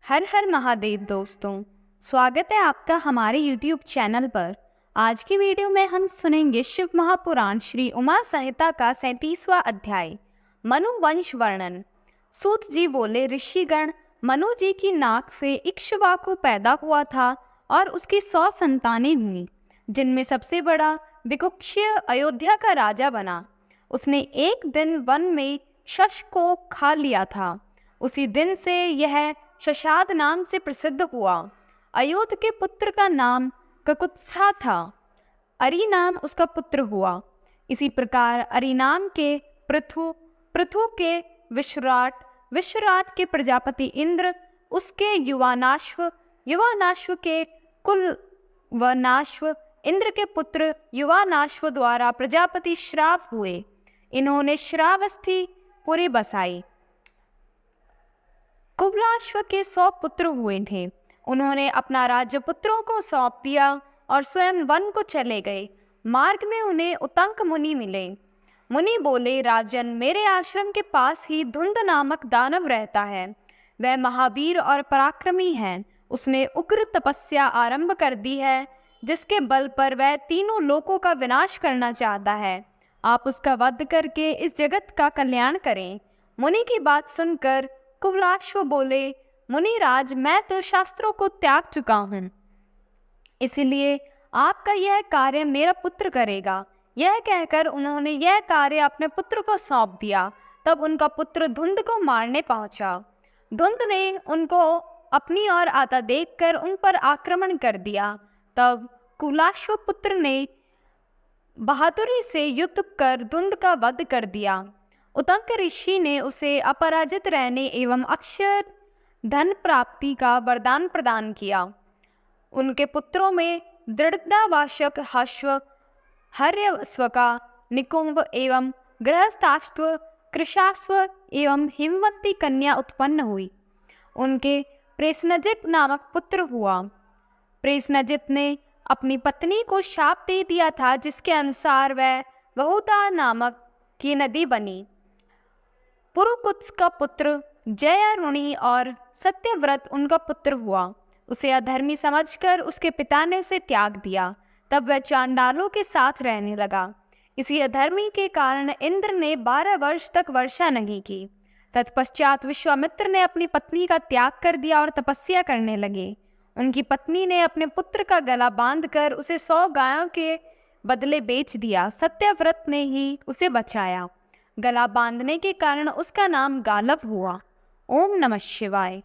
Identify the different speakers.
Speaker 1: हर हर महादेव दोस्तों, स्वागत है आपका हमारे YouTube चैनल पर। आज की वीडियो में हम सुनेंगे शिव महापुराण श्री उमा संहिता का 37वां अध्याय मनु वंश वर्णन। सूत जी बोले, ऋषिगण, मनु जी की नाक से इक्ष्वाकु पैदा हुआ था और उसकी 100 संतानें हुई, जिनमें सबसे बड़ा विकुक्षीय अयोध्या का राजा बना। उसने एक दिन वन में शश को खा लिया था। उसी दिन से यह शशाद नाम से प्रसिद्ध हुआ। अयोध्या के पुत्र का नाम ककुत्स्था था। अरि नाम उसका पुत्र हुआ। इसी प्रकार अरि नाम के पृथु, पृथु के विश्वराट, विश्वराट के प्रजापति इंद्र, उसके युवानाश्व, युवानाश्व के कुल वनाश्व, इंद्र के पुत्र युवानाश्व द्वारा प्रजापति श्राप हुए। इन्होंने श्रावस्थी पुरी बसाई। कुबलाश्व के 100 पुत्र हुए थे। उन्होंने अपना राज्य पुत्रों को सौंप दिया और स्वयं वन को चले गए। मार्ग में उन्हें उतंक मुनि मिले। मुनि बोले, राजन, मेरे आश्रम के पास ही धुंध नामक दानव रहता है। वह महावीर और पराक्रमी है। उसने उग्र तपस्या आरंभ कर दी है, जिसके बल पर वह तीनों लोकों का विनाश करना चाहता है। आप उसका वध करके इस जगत का कल्याण करें। मुनि की बात सुनकर कुबलाश्व बोले, मुनिराज, मैं तो शास्त्रों को त्याग चुका हूँ, इसलिए आपका यह कार्य मेरा पुत्र करेगा। यह कहकर उन्होंने यह कार्य अपने पुत्र को सौंप दिया। तब उनका पुत्र धुंध को मारने पहुंचा। धुंध ने उनको अपनी ओर आता देखकर उन पर आक्रमण कर दिया। तब कुबलाश्व पुत्र ने बहादुरी से युद्ध कर धुंध का वध कर दिया। उतंक ऋषि ने उसे अपराजित रहने एवं अक्षय धन प्राप्ति का वरदान प्रदान किया। उनके पुत्रों में दृढ़तावाशक हश्व, हर्यश्वका, निकुंभ एवं गृहस्थाश्व, कृशाश्व एवं हिमवती कन्या उत्पन्न हुई। उनके प्रेसनजित नामक पुत्र हुआ। प्रेसनजित ने अपनी पत्नी को शाप दे दिया था, जिसके अनुसार वह बहुधा नामक की नदी बनी। पुरुकुत्स का पुत्र जयरुणी और सत्यव्रत उनका पुत्र हुआ। उसे अधर्मी समझकर उसके पिता ने उसे त्याग दिया। तब वह चांडालों के साथ रहने लगा। इसी अधर्मी के कारण इंद्र ने 12 वर्ष तक वर्षा नहीं की। तत्पश्चात विश्वामित्र ने अपनी पत्नी का त्याग कर दिया और तपस्या करने लगे। उनकी पत्नी ने अपने पुत्र का गला बांधकर उसे 100 गायों के बदले बेच दिया। सत्यव्रत ने ही उसे बचाया। गला बांधने के कारण उसका नाम गालव हुआ। ओम नमः शिवाय।